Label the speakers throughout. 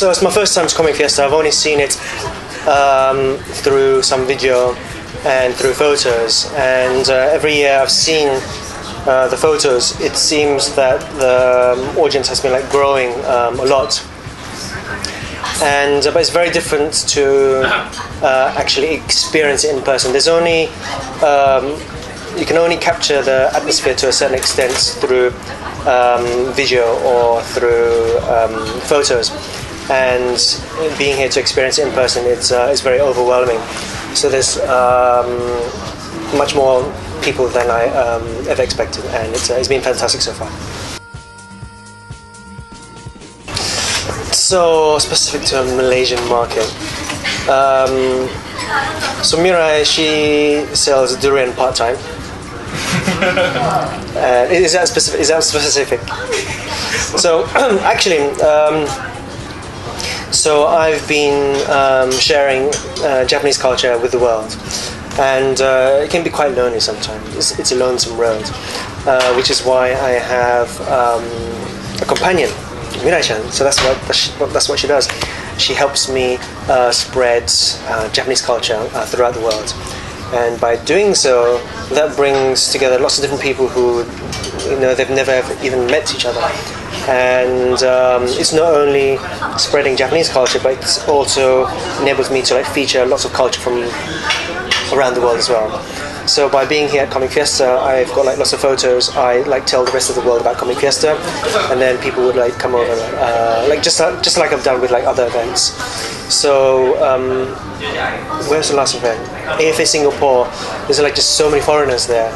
Speaker 1: So it's my first time to Comic Fiesta. I've only seen it through some video and through photos, and every year I've seen the photos. It seems that the audience has been like growing a lot, and but it's very different to actually experience it in person. There's only you can only capture the atmosphere to a certain extent through video or through photos, and being here to experience it in person, it's very overwhelming. So there's much more people than I ever expected, and it's been fantastic so far. So specific to a Malaysian market. So Mirai, she sells durian part-time. Is that specific? Is that specific? So actually, so I've been sharing Japanese culture with the world, and it can be quite lonely sometimes. It's a lonesome road, which is why I have a companion, Mirai-chan. So that's what she does. She helps me spread Japanese culture throughout the world. And by doing so, that brings together lots of different people who, they've never even met each other. And it's not only spreading Japanese culture, but it also enables me to feature lots of culture from around the world as well. So by being here at Comic Fiesta, I've got lots of photos. I tell the rest of the world about Comic Fiesta, and then people would come over, just like I've done with other events. So where's the last event? AFA Singapore. There's just so many foreigners there,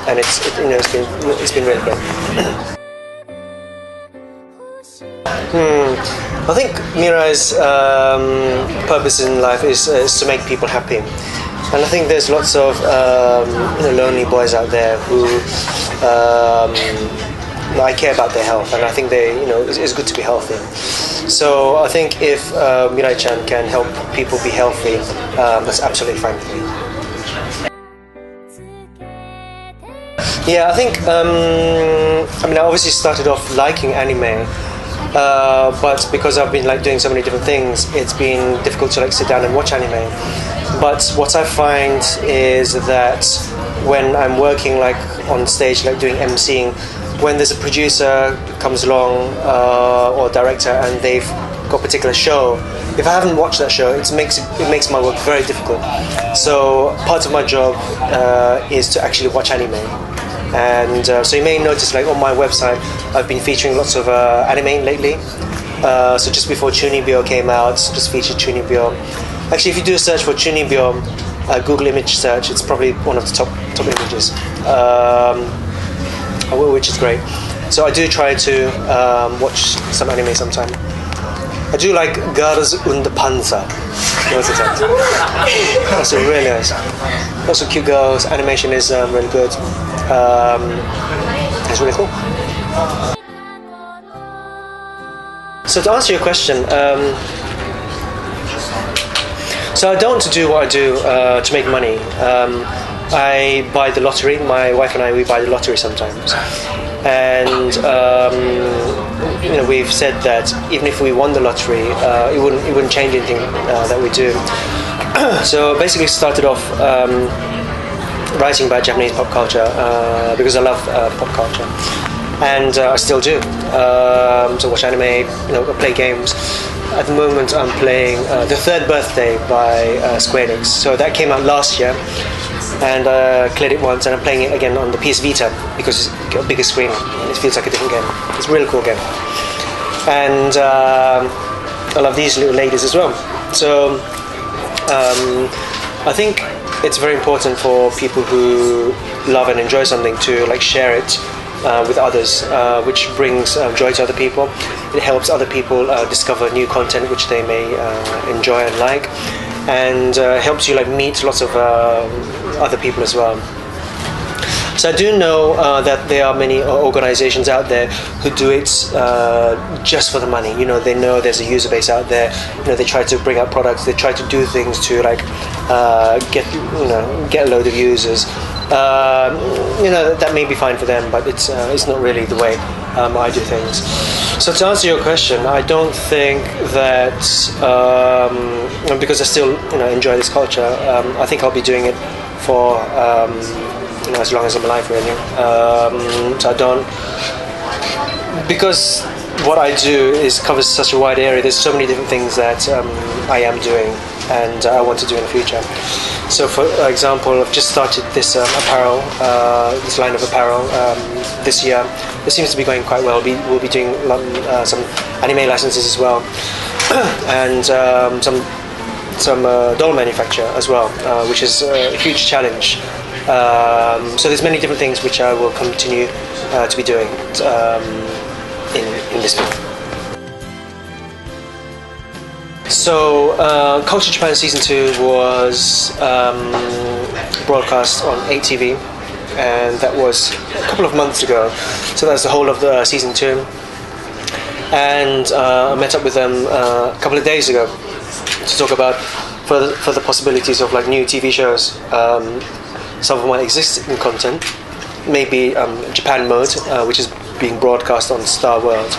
Speaker 1: and it's been really great. I think Mirai's purpose in life is to make people happy. And I think there's lots of lonely boys out there who I care about their health, and I think it's good to be healthy. So I think if Mirai-chan can help people be healthy, that's absolutely fine with me. Yeah, I think I obviously started off liking anime. But because I've been doing so many different things, it's been difficult to sit down and watch anime. But what I find is that when I'm working on stage, doing MCing, when there's a producer comes along or director and they've got a particular show, if I haven't watched that show, it makes my work very difficult. So part of my job is to actually watch anime. And so you may notice on my website I've been featuring lots of anime lately. So just before Chunibyo came out, just featured Chunibyo. Actually, if you do a search for Chunibyo, Google image search, it's probably one of the top images, which is great. So I do try to watch some anime sometime. I do like Girls und Panzer. What's that? That's really nice. Lots of cute girls. Animation is really good. It's really cool. So to answer your question, so I don't do what I do to make money. I buy the lottery. My wife and we buy the lottery sometimes, and we've said that even if we won the lottery, it wouldn't change anything that we do. So basically, started off writing about Japanese pop culture because I love pop culture, and I still do. So watch anime, play games. At the moment, I'm playing The Third Birthday by Square Enix. So that came out last year, and cleared it once, and I'm playing it again on the PS Vita because it's got a bigger screen. It feels like a different game. It's a really cool game, and I love these little ladies as well. So I think it's very important for people who love and enjoy something to share it with others, which brings joy to other people. It helps other people discover new content which they may enjoy and like, and helps you meet lots of other people as well. So I do know that there are many organizations out there who do it just for the money. They know there's a user base out there. They try to bring out products. They try to do things to get a load of users. That may be fine for them, but it's not really the way I do things. So to answer your question, I don't think that because I still enjoy this culture, I think I'll be doing it for as long as I'm alive, really. So I don't, because what I do covers such a wide area. There's so many different things that I am doing and I want to do in the future. So for example, I've just started this apparel, this line of apparel this year. It seems to be going quite well. We'll be doing some anime licenses as well, and some doll manufacture as well, which is a huge challenge. So there's many different things which I will continue to be doing in this field. So Culture Japan Season 2 was broadcast on 8TV, and that was a couple of months ago. So that's the whole of the Season 2. And I met up with them a couple of days ago to talk about further possibilities of like new TV shows. Some of my existing content, maybe Japan Mode, which is being broadcast on Star World,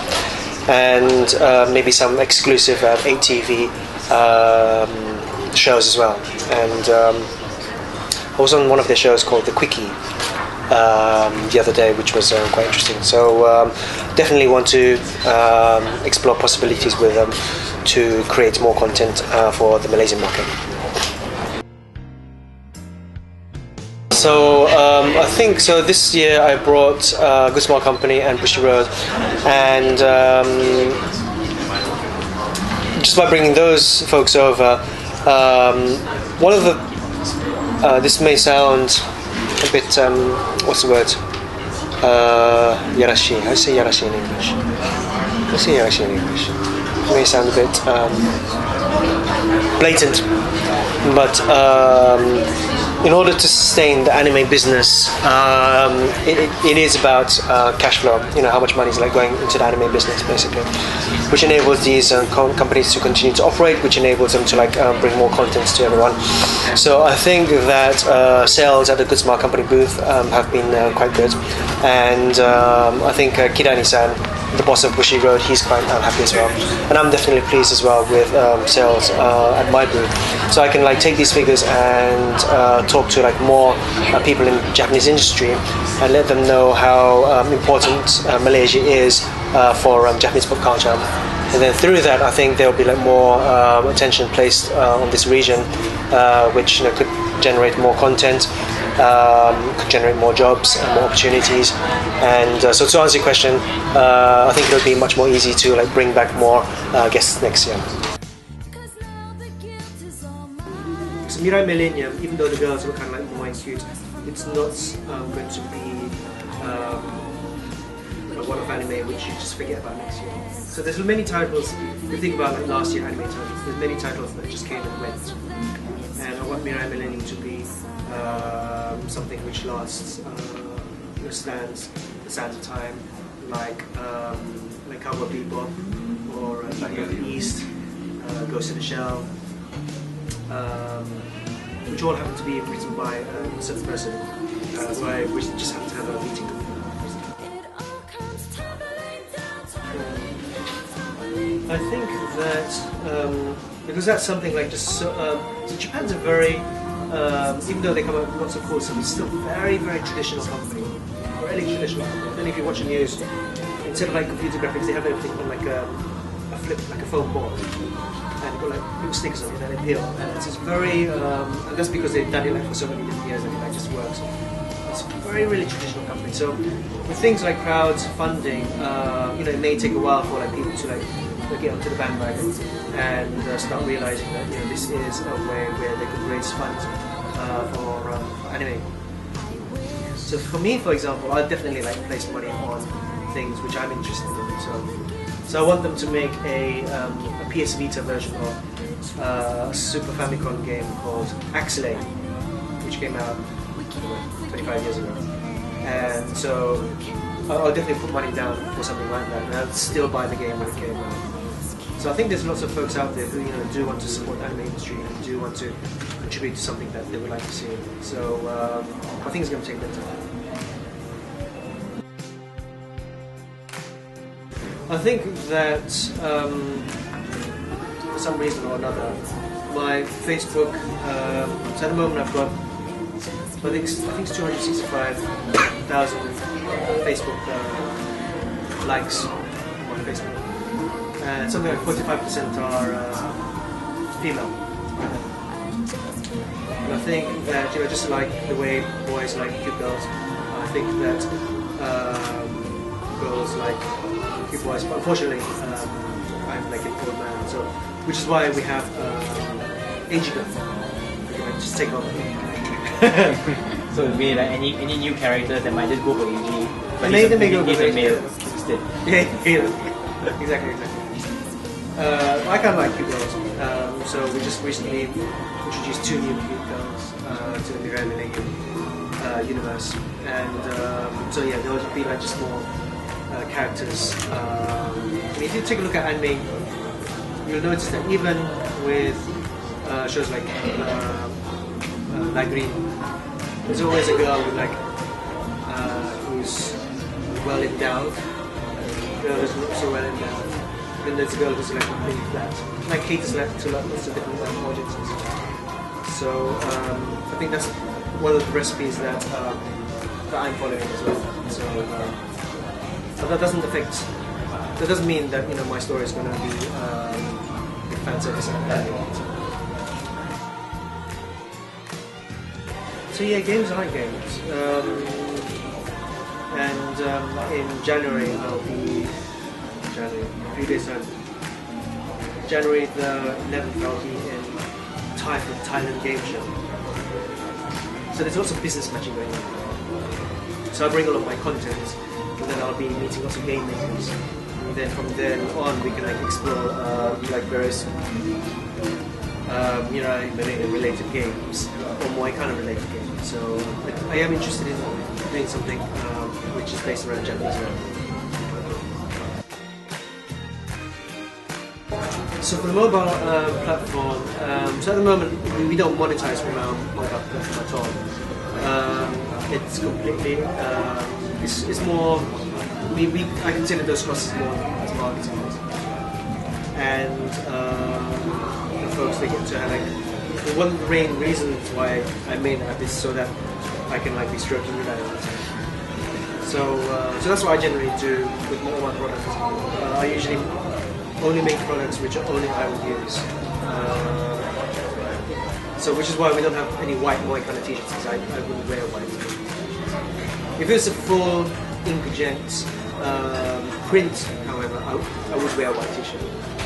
Speaker 1: and maybe some exclusive 8TV shows as well. And I was on one of their shows called The Quickie the other day, which was quite interesting. So definitely want to explore possibilities with them to create more content for the Malaysian market. So I think so. This year I brought Good Smile Company and Bushy Road, and just by bringing those folks over, one of the this may sound a bit what's the word? Yarashi. How do you say Yarashi in English? How do you say Yarashi in English? It may sound a bit blatant, but in order to sustain the anime business, it is about cash flow. How much money is like going into the anime business, basically, which enables these companies to continue to operate, which enables them to like bring more content to everyone. So I think that sales at the Good Smile Company booth have been quite good, and I think Kirani-san, the boss of Bushy Road, he's quite happy as well, and I'm definitely pleased as well with sales at my booth. So I can like take these figures and talk to like more people in the Japanese industry and let them know how important Malaysia is for Japanese pop culture. And then through that, I think there will be like more attention placed on this region, which could generate more content, could generate more jobs and more opportunities. And so to answer your question, I think it would be much more easy to like bring back more guests next year. So Mirai Millennium, even though the girls look kind of like more and cute, it's not going to be one of anime which you just forget about next year. So there's many titles. If you think about like last year anime titles, there's many titles that just came and went. And I want Mirai Millennium to be something which lasts, stands the sands of time, like Cowboy Bebop or Battle of the East, Ghost in the Shell, which all happen to be written by a certain person, where we just have to have a meeting. I think that because that's something like just so Japan's a very even though they come up with lots of cool stuff, it's still very traditional company, really traditional company. Then if you watch the news, instead of like computer graphics, they have everything on like a flip, like a foam board, and got like little stickers on it and they peel. And it's just very, and that's because they've done it like for so many different years and it like just works. It's a really traditional company. So with things like crowds funding, it may take a while for like people to like get onto the bandwagon and start realizing that this is a way where they can raise funds for anime. So for me, for example, I definitely like place money on things which I'm interested in. So I want them to make a PS Vita version of a Super Famicom game called Axelay, which came out 25 years ago. And so I'll definitely put money down for something like that, and I'll still buy the game when it came out. So I think there's lots of folks out there who do want to support the anime industry and do want to contribute to something that they would like to see. So I think it's going to take a bit of time. I think that for some reason or another, my Facebook. So at the moment, I've got I think it's 265,000 Facebook likes on Facebook, and something like 45% are female. And I think that just like the way boys like cute girls, I think that girls like cute boys. But unfortunately, I'm like an old man, so which is why we have aging girl. Just take over.
Speaker 2: So maybe like any new characters that might just go for AG, but
Speaker 1: they may
Speaker 2: he's
Speaker 1: go for
Speaker 2: a male
Speaker 1: AG.
Speaker 2: instead.
Speaker 1: Yeah, exactly. I kind of like cute girls, so we just recently introduced 2 new cute girls to the Mirror universe, and so yeah, there will be like just more characters. I mean, if you take a look at anime, you'll notice that even with shows like Light Green, there's always a girl with like who's well endowed, a girl who's not so well endowed. Then there's a girl who's like completely flat. Like caters to lots of different audiences. So I think that's one of the recipes that I'm following as well. So but that doesn't affect. That doesn't mean that my story is going to be fan service and that. So yeah, games. I like games. And in January I'll be. A few days time. January the 11th I'll be in Thailand Game Show. So there's lots of business matching going on. So I bring a lot of my content, and then I'll be meeting lots of game makers. And then from then on we can like explore like various related games or more kind of related games. So I am interested in doing something which is based around Japanese realm. So for the mobile platform, so at the moment we don't monetize from our mobile platform at all. It's completely, it's more, I consider those costs more as marketing. And the folks, they get to like, one of the main reasons why I made the app is so that I can like be stroking you guys. So that's what I generally do with mobile products. I usually only make products which only I would use. So which is why we don't have any white kind of t-shirts, because I wouldn't wear white. If it's a full inkjet print, however, I would wear a white t-shirt.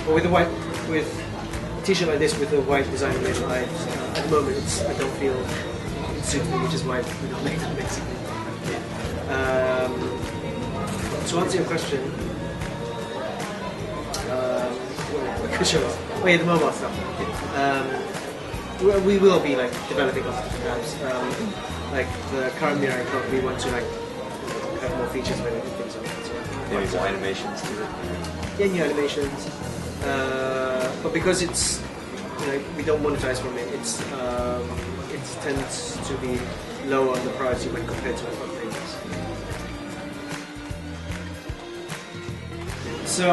Speaker 1: But with a t-shirt like this with a white design on it, at the moment I don't feel it suits me, which is why we don't make that basically. To answer your question, oh yeah, the mobile stuff. We will be like developing lots of different apps. Like the current Mirror account, we want to like have more features when it things like that. So,
Speaker 3: maybe more animations to it.
Speaker 1: Yeah, new animations. But because it's we don't monetize from it, it tends to be lower on the priority when compared to other things. So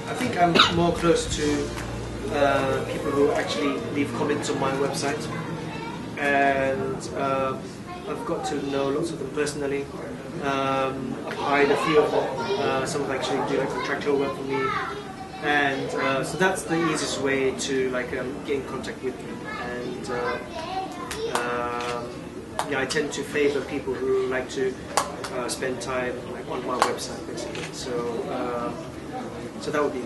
Speaker 1: I think I'm more close to people who actually leave comments on my website, and I've got to know lots of them personally. I've hired a few of them. Some of them actually do like contractual work for me, and so that's the easiest way to like get in contact with me. And I tend to favour people who like to spend time like on my website basically. So that would be